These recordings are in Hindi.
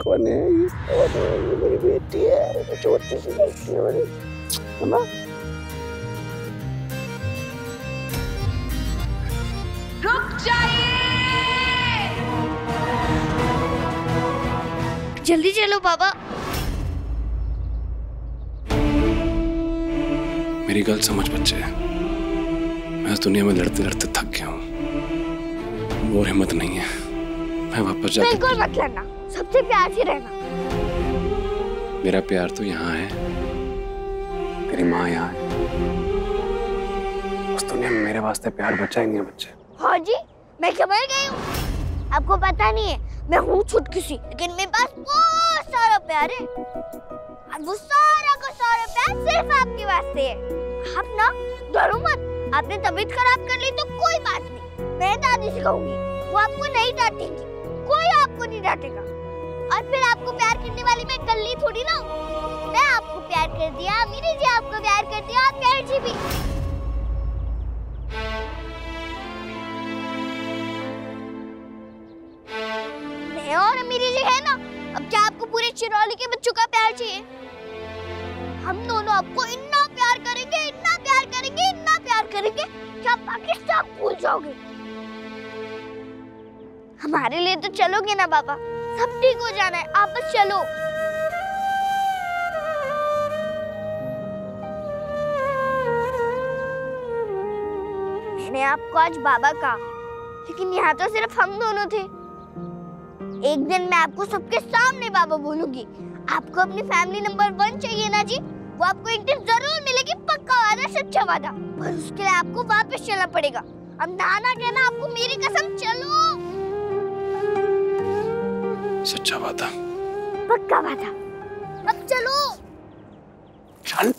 कौन है? ये मेरी बेटी है, छोटी सी बेटी है मेरी, है ना? रुक जाइए! जल्दी चलो बाबा। मेरी गल समझ बच्चे, मैं इस दुनिया में लड़ते लड़ते थक गया हूँ, वो हिम्मत नहीं है। मैं वापस जाके बिल्कुल मत लड़ना, सबसे प्यार से रहना। मेरा प्यार तो यहाँ है, तेरी माँ यहाँ है। उस दुनिया में मेरे वास्ते प्यार बचा ही नहीं है बच्चे। हाँ जी, मैं समझ गई हूँ। आपको पता नहीं है, मैं हूँ छुटकी सी, लेकिन मेरे पास बहुत सारा प्यार है। और वो सारा का सारा प्यार सिर्फ आपके वास्ते है। आप ना डरो मत, आपने तबीयत खराब कर ली तो कोई बात नहीं, मैं दादी से कहूंगी, वो आपको नहीं डांटेंगी, कोई आपको नहीं डांटेगा। और फिर आपको प्यार करने वाली मैं कल्ली थोड़ी ना, मैं आपको प्यार कर दिया, मेरी जी आपको प्यार कर दिया, आप प्यार जी भी। मैं और मेरी जी है ना, अब क्या आपको पूरे चिरौली के बच्चों का प्यार चाहिए? हम दोनों आपको इतना प्यार करेंगे, इतना प्यार करेंगे, इतना प्यार करेंगे कि आप पाकिस्तान भूल जाओगे। हमारे लिए तो चलोगे ना बाबा, सब ठीक हो जाना है, आप बस चलो। मैंने आपको आज बाबा कहा, लेकिन यहाँ तो सिर्फ हम दोनों थे। एक दिन मैं आपको सबके सामने बाबा बोलूंगी। आपको अपनी फैमिली नंबर 1 चाहिए ना जी, वो आपको एक दिन जरूर मिलेगी, पक्का वादा, सच्चा वादा। पर उसके लिए आपको वापस चलना पड़ेगा। अब नाना कहना आपको मेरी कसम, चलो। सच्चा वादा, पक्का वादा, अब चलो। चल।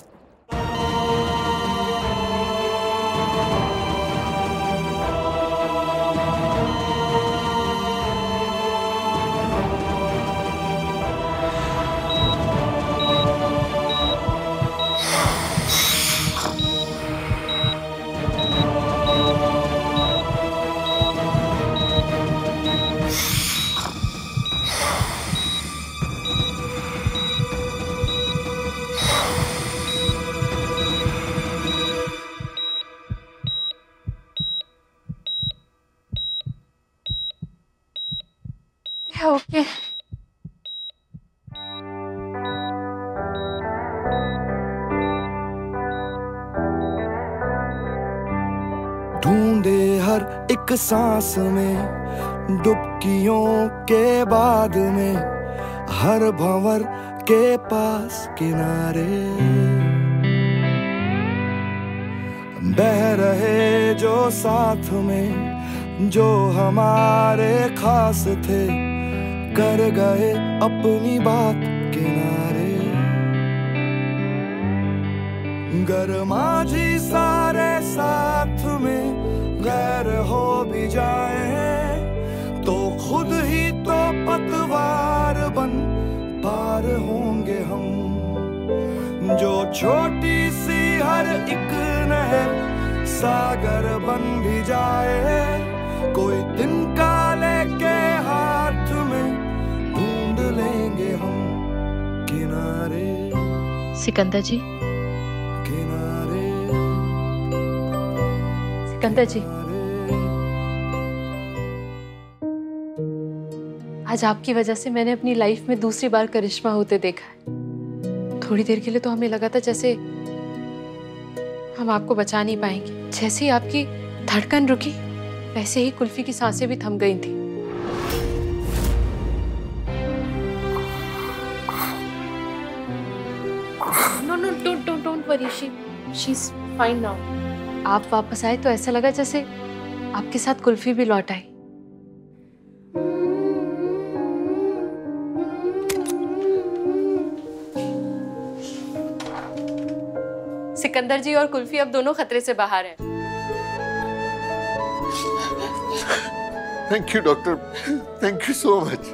ओके। ढूंढे हर एक सांस में, डुबकियों के बाद में, हर भंवर के पास किनारे बह रहे जो साथ में, जो हमारे खास थे, कर गए अपनी बात किनारे। गरमा जी सारे साथ में गैर हो भी जाए, तो खुद ही तो पतवार बन पार होंगे हम। जो छोटी सी हर एक नहर सागर बन भी जाए, कोई तिनका लेके हाथ में ढूंढ लेंगे हम किनारे। सिकंदर जी, किनारे, सिकंदर जी, आज आपकी वजह से मैंने अपनी लाइफ में दूसरी बार करिश्मा होते देखा है। थोड़ी देर के लिए तो हमें लगा था जैसे हम आपको बचा नहीं पाएंगे। जैसे ही आपकी धड़कन रुकी, वैसे ही कुल्फी की सांसें भी थम गई थी। No, don't worry, she is fine now. आप वापस आए तो ऐसा लगा जैसे आपके साथ कुल्फी भी लौट आई। सिकंदर जी और कुल्फी अब दोनों खतरे से बाहर हैं। Thank you doctor, thank you so much.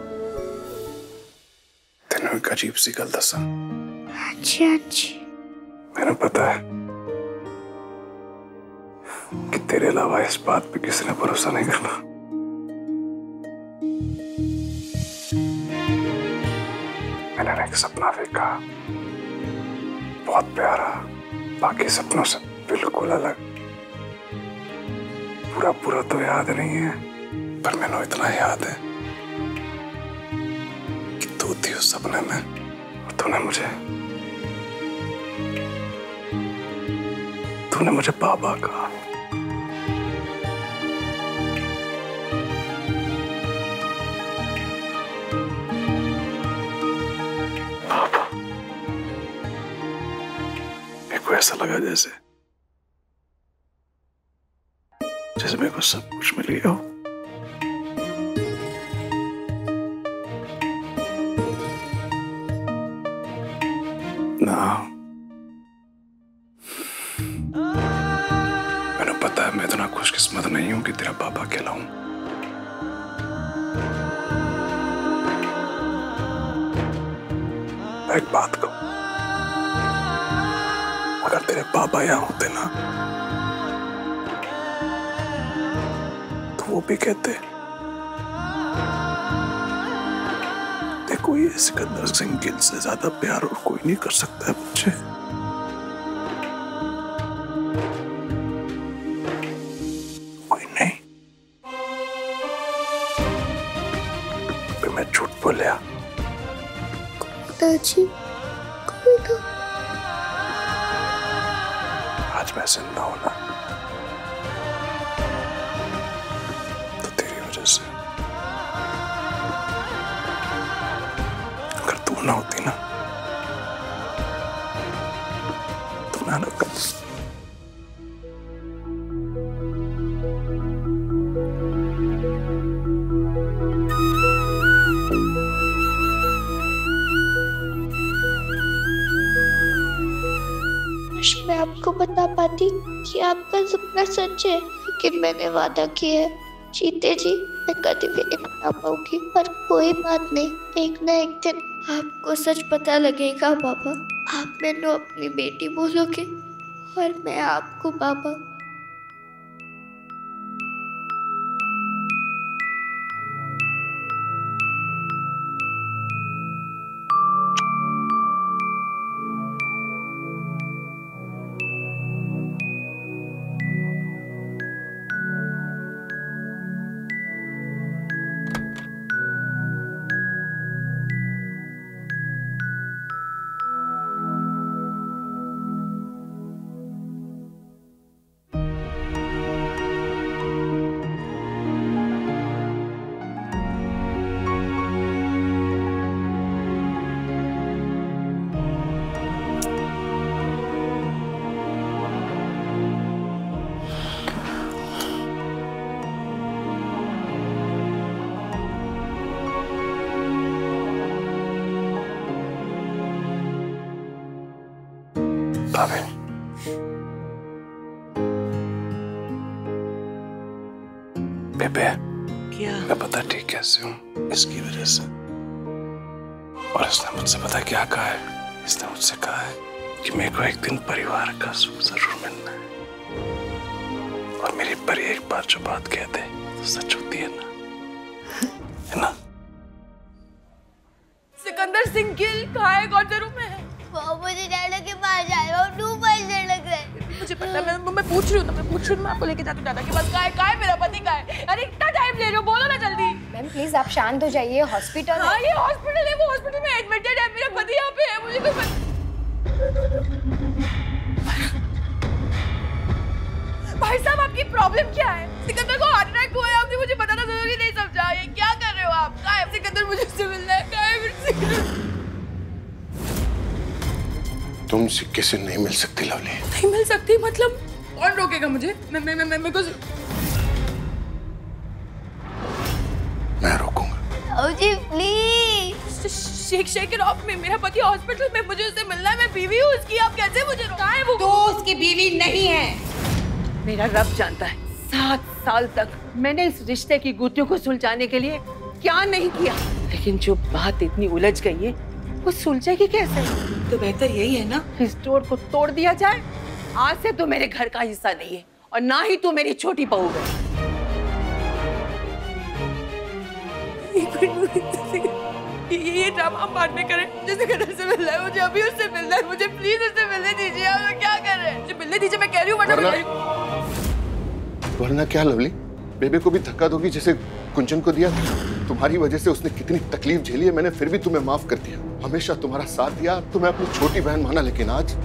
तेने एक अजीब सी गल दसा। अच्छा, मैंने पता है कि तेरे अलावा इस बात पे किसी ने भरोसा नहीं करना। एक सपना देखा, बहुत प्यारा, बाकी सपनों से बिल्कुल अलग। पूरा पूरा तो याद नहीं है, पर मैंने इतना याद है कि तू थी उस सपने में और तूने मुझे बाबा कहा। बाबा, मेरे को ऐसा लगा जैसे मेरे को सब कुछ मिल गया हो। ना, मैंने पता है मैं इतना खुशकिस्मत नहीं हूं कि तेरा पापा कहलाऊं। एक बात कहूं, अगर तेरे पापा यहां होते ना तो वो भी कहते देखो ये सिकंदर सिंह गिल से ज्यादा प्यार और कोई नहीं कर सकता है मुझे। कोई नहीं। फिर मैं झूठ बोलिया। दादाजी, कोई तो आज मैं जिंदा हूं ना तो तेरी वजह से। अगर तू ना होती ना तो मैं ना मैं आपको बता पाती कि आपका सपना सच है, लेकिन मैंने वादा किया है जीते जी मैं कभी भी नहीं बना पाऊंगी। पर कोई बात नहीं, एक ना एक दिन आपको सच पता लगेगा बाबा। आप मैंने अपनी बेटी बोलोगे और मैं आपको बाबा। भाभी, बेबे, क्या? मैं पता ठीक कैसे हूँ इसकी वजह से। और इसने मुझसे पता क्या कहा है? इसने मुझसे कहा है कि मेरे को एक दिन परिवार का सुख जरूर मिलना है। और मेरी परी एक बार जो बात कहते तो सच होती है ना, है ना? सिकंदर सिंह गिल कहाँ है? कौन से रूम में है? वो मुझे डैडा के पास जा रहा है, वो बजने लग रहा है। मुझे पता है, मैं पूछ रही हूँ, मैं आपको लेके जाती हूँ दादा के पास। कहाँ है मेरा पति? कहाँ है? अरे इतना टाइम ले रहे हो, बोलो ना जल्दी। मैम प्लीज आप शांत हो जाइए, हॉस्पिटल। हाँ ये हॉस्पिटल है, वो हॉस्पिटल में एडमिटेड है। मेरा पति यहाँ पे है, मुझे कोई भाई साहब आपकी प्रॉब्लम क्या है? सिकंदर को हार्ट अटैक हुआ है, आपने मुझे बताना जरूरी नहीं समझा। ये क्या कर रहे हो आप? कहाँ है सिकंदर? मुझे उससे मिलना है। कहाँ है मेरे सिकंदर? तुम सिक्के से नहीं मिल सकती लवली। नहीं मिल सकती मतलब? कौन रोकेगा मुझे? मैं कुछ मैं रोकूंगा। जी प्लीज शेक इट ऑफ। मेरा पति हॉस्पिटल में, मुझे उससे मिलना है। मैं बीवी हूँ उसकी, आप कैसे मुझे कहाँ है वो? तो उसकी बीवी नहीं है। मेरा रब जानता है 7 साल तक मैंने इस रिश्ते की गुत्थियों को सुलझाने के लिए क्या नहीं किया, लेकिन जो बात इतनी उलझ गई है वो सुलझेगी कैसे? तो बेहतर यही है ना इस डोर को तोड़ दिया जाए। आज से तो मेरे घर का हिस्सा नहीं है और ना ही तू मेरी छोटी बहू है। ये ड्रामा हम बाद में करें। जिसे कदर से मिलना है मुझे अभी उससे मिलना है, मुझे प्लीज उससे मिलने दीजिए। आप लोग क्या कर रहे हैं? मुझे मिलने दीजिए, मैं कह रही हूँ। वरना क्या लवली, बेबे को भी धक्का दोगी जैसे कुंचन को दिया था? तुम्हारी वजह से उसने कितनी तकलीफ झेली है, मैंने फिर भी तुम्हें माफ कर दिया। हमेशा तुम्हारा साथ दिया, तुम्हें अपनी छोटी बहन माना, लेकिन आज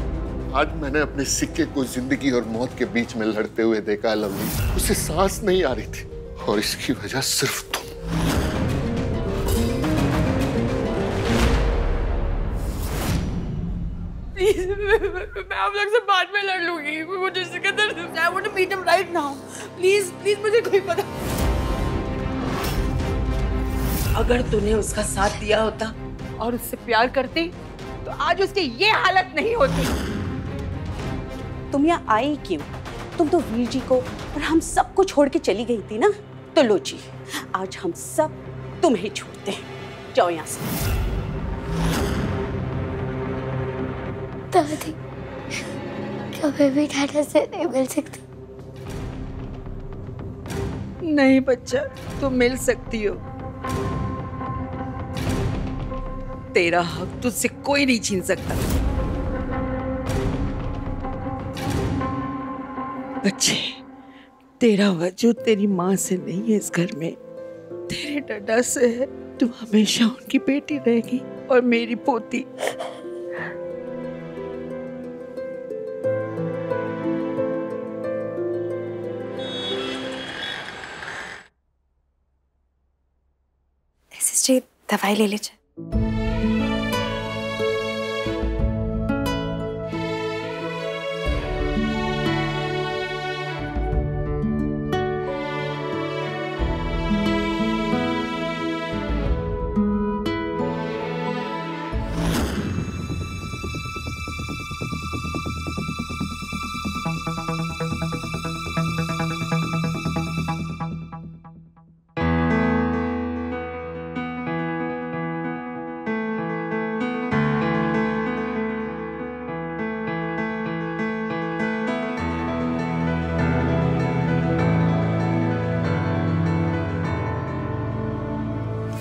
मैंने अपने सिक्के को जिंदगी और मौत के बीच में लड़ते हुए देखा लवली। उसे सांस नहीं आ रही थी और इसकी वजह सिर्फ तुम। मैं आप लोग से बाद में लड़ लूंगी। मुझे सिकंदर से I want to meet him right now. Please मुझे कोई पता। अगर तूने उसका साथ दिया होता और उससे प्यार करती तो आज उसकी ये हालत नहीं होती। तुम यहाँ आई क्यों? तुम तो वीर जी को और हम सबको छोड़ के चली गई थी ना। तो लो जी, आज हम सब तुम्हें छोड़ते हैं। जाओ यहाँ से। दादी, क्या बेबी डैडा से नहीं मिल सकती? नहीं बच्चा, तुम मिल सकती हो। तेरा हक तुझसे कोई नहीं छीन सकता। बच्चे, तेरा वजूद तेरी माँ से नहीं है इस घर में, तेरे डैडा से है। तू हमेशा उनकी बेटी रहेगी और मेरी पोती। सिस्टर, दवाई ले लीजिए।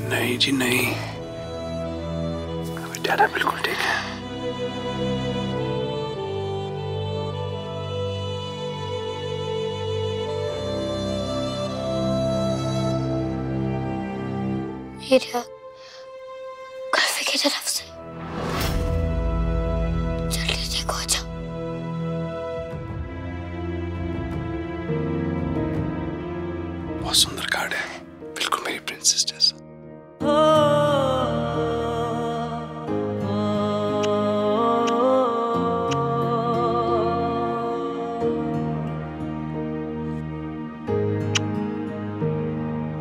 नहीं जी नहीं, अभी डैडा बिल्कुल ठीक है। हीरा, कैफे की तरफ से जल्दी देखो। अच्छा, बहुत सुंदर कार्ड है, बिल्कुल मेरी प्रिंसेस जैसा।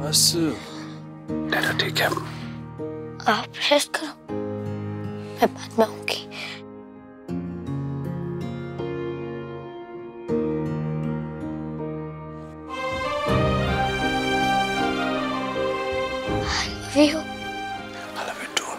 बस डैडा ठीक है। आप रेस्ट करो, मैं बाद में आऊंगी। I love you. I love you too.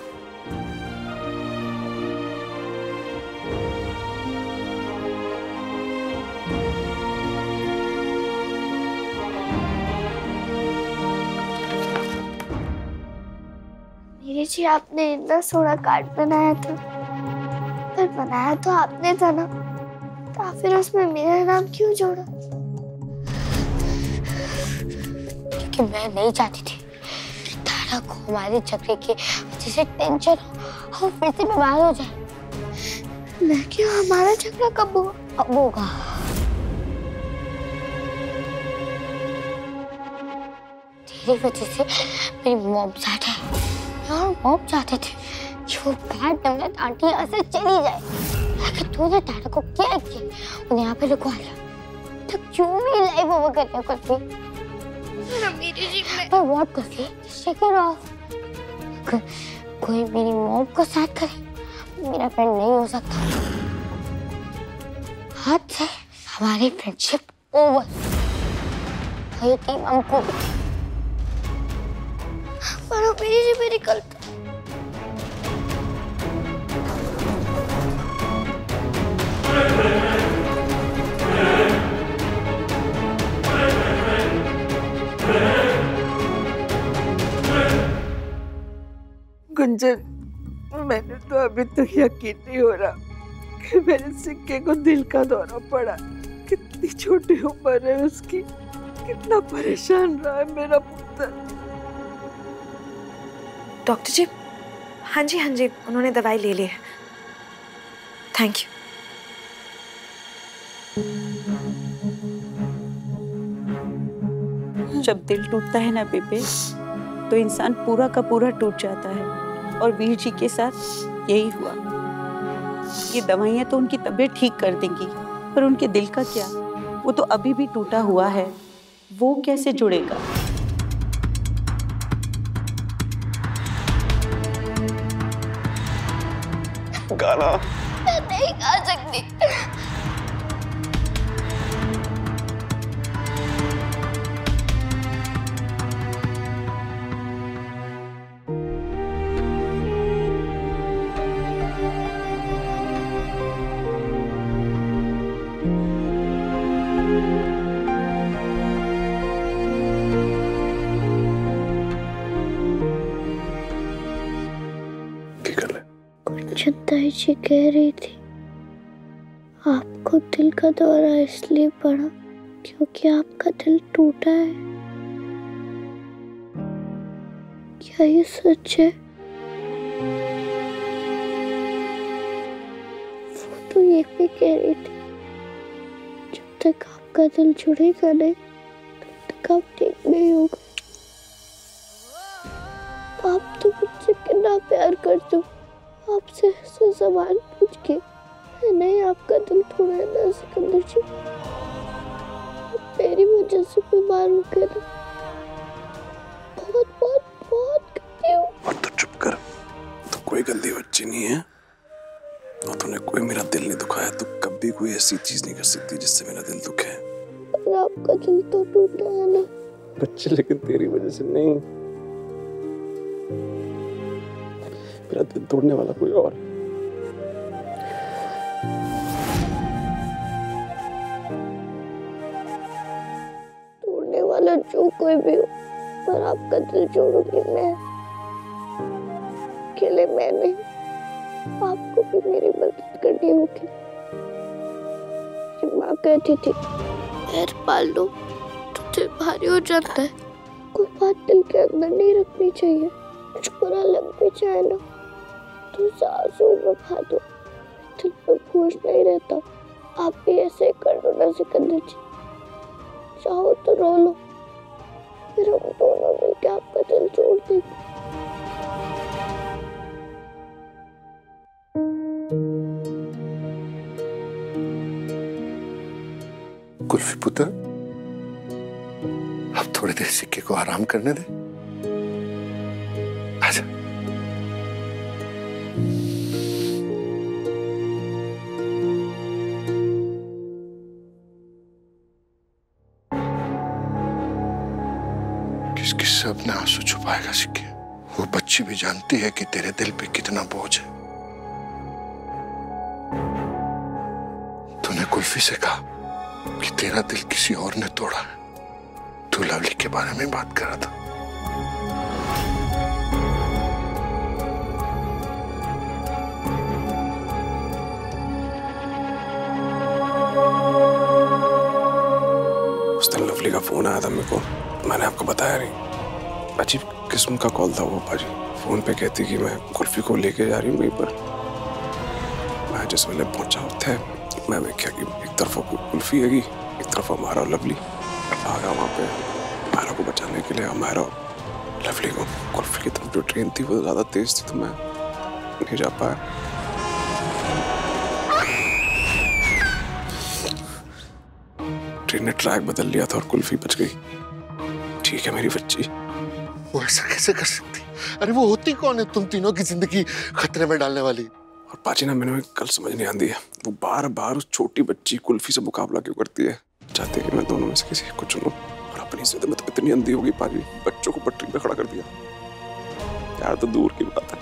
मेरी जी, आपने इतना सोना कार्ड बनाया था, पर बनाया तो आपने था ना, तो फिर उसमें मेरा नाम क्यों जोड़ा? क्योंकि मैं नहीं चाहती थी कि तारा को हमारे झगड़े की वजह से टेंशन हो और फिर से बीमार हो जाए। मैं क्यों? हमारा झगड़ा कब हुआ? अब होगा। तेरी वजह से मेरी मॉम सैड है और मॉम चाहते थे कि वो बैड नंबर आंटी यहाँ से चली जाए, लेकिन तूने तारा को क्या किया? उन्हें यहाँ पे रुकवा लिया। तो क्यों मेरी लाइफ ओवर करने को थी? मेरी जी, मैं व्हाट करती? Shake it of. कोई मेरी मॉम को साथ करे, मेरा फ्रेंड नहीं हो सकता। आज से हमारी फ्रेंडशिप ओवर। और ये टीम हमको पर मेरी जी, मेरी गलती। कुंजन, मैंने तो अभी तक यकीन नहीं हो रहा कि मेरे सिक्के को दिल का दौरा पड़ा। कितनी छोटी उम्र है उसकी, कितना परेशान रहा है मेरा पुत्र। डॉक्टर जी, हाँ जी, उन्होंने दवाई ले ली है। Thank you. जब दिल टूटता है ना बेबे, तो इंसान पूरा का पूरा टूट जाता है, और वीर जी के साथ यही हुआ। ये दवाइयाँ तो उनकी तबीयत ठीक कर देंगी, पर उनके दिल का क्या? वो तो अभी भी टूटा हुआ है, वो कैसे जुड़ेगा? गाना मैं नहीं गा सकती। ताई जी कह रही थी आपको दिल का दौरा इसलिए पड़ा क्योंकि आपका दिल टूटा है। क्या ये सच है? वो तो ये भी कह रही थी जब तक आपका दिल जुड़ेगा नहीं तब तक आप ठीक नहीं होगा। आप तो मुझसे कितना प्यार करते हो, आपसे ऐसे सवाल पूछ के नहीं आपका दिल थोड़ा है ना सिकंदर जी। मेरी वजह से बीमार हो गए ना, बहुत बहुत बहुत गंदी हूँ। और तो चुप कर, तो कोई गंदी बच्ची नहीं है और तूने कोई मेरा दिल नहीं दुखाया। तू कभी कोई ऐसी चीज नहीं कर सकती जिससे मेरा दिल दुखे। पर आपका दिल तो टूटा है ना बच्चे, लेकिन तेरी वजह से नहीं। मेरा दिल तोड़ने वाला कोई और। तोड़ने वाला जो कोई भी हो, पर आपका दिल जोड़ूंगी मैं, अकेले मैं नहीं। आपको भी मेरी मदद करनी होगी। माँ कहती थी पैर पाल लो तो दिल भारी हो जाता है। कोई बात दिल के अंदर नहीं रखनी चाहिए। कुछ बुरा लग भी जाए ना तो सांसों में खा दो, दिल पे बोझ नहीं रहता। आप भी ऐसे ही कर दो ना सिकंदर जी। चाहो तो रो लो, फिर हम दोनों मिलकर आपका दिल जोड़ देंगे। कुल्फी पुत्र, अब थोड़ी देर सिक्के को आराम करने दे। आजा। किससे अपने आंसू छुपाएगा सिक्के? वो बच्ची भी जानती है कि तेरे दिल पे कितना बोझ है। तूने कुल्फी से कहा कि तेरा दिल किसी और ने तोड़ा है। तू लवली के बारे में बात कर रहा था। उस दिन लवली का फोन आया था मेरे को, मैंने आपको बताया नहीं। अजीब किस्म का कॉल था वो बाजी। फोन पे कहती कि मैं कुल्फी को लेके जा रही हूँ वहीं पर। मैं जिस वेले पहुंचा थे, मैं देखा कि एक तरफ कुल्फी हैगी, एक तरफ हमारा लवली। आ गया वहाँ पे हमारा को बचाने के लिए। हमारा लवली को कुल्फी की तरफ जो ट्रेन थी वो ज्यादा तेज थी, तो मैं नहीं जा पाया। ट्रेन ने ट्रैक बदल लिया था और कुल्फी बच गई। ठीक है मेरी बच्ची। वो ऐसा कैसे कर सकती? अरे वो होती कौन है तुम तीनों की जिंदगी खतरे में डालने वाली? और पाची ना, मैंने कल समझ नहीं आती है, वो बार बार उस छोटी बच्ची कुल्फी से मुकाबला क्यों करती है? चाहते कि मैं दोनों में से किसी को चुनूं, और अपनी जिद में तो इतनी अंधी होगी पाजी, बच्चों को पटरी पे खड़ा कर दिया। यार तो दूर की बात है,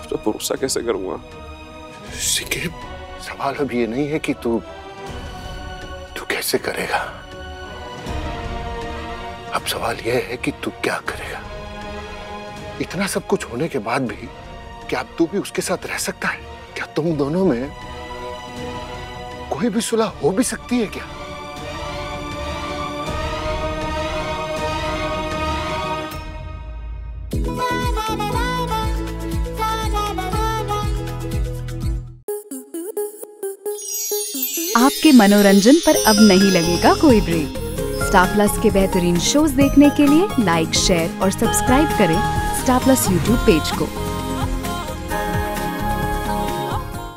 तो भरोसा कैसे करूंगा? सिक्के, सवाल अब ये नहीं है कि तू कैसे करेगा, अब सवाल यह है कि तू क्या करेगा। इतना सब कुछ होने के बाद भी क्या अब तू भी उसके साथ रह सकता है? क्या तुम दोनों में कोई भी सुलह हो भी सकती है क्या? आपके मनोरंजन पर अब नहीं लगेगा कोई ब्रेक। स्टार प्लस के बेहतरीन शोज देखने के लिए लाइक, शेयर और सब्सक्राइब करें स्टार प्लस यूट्यूब पेज को।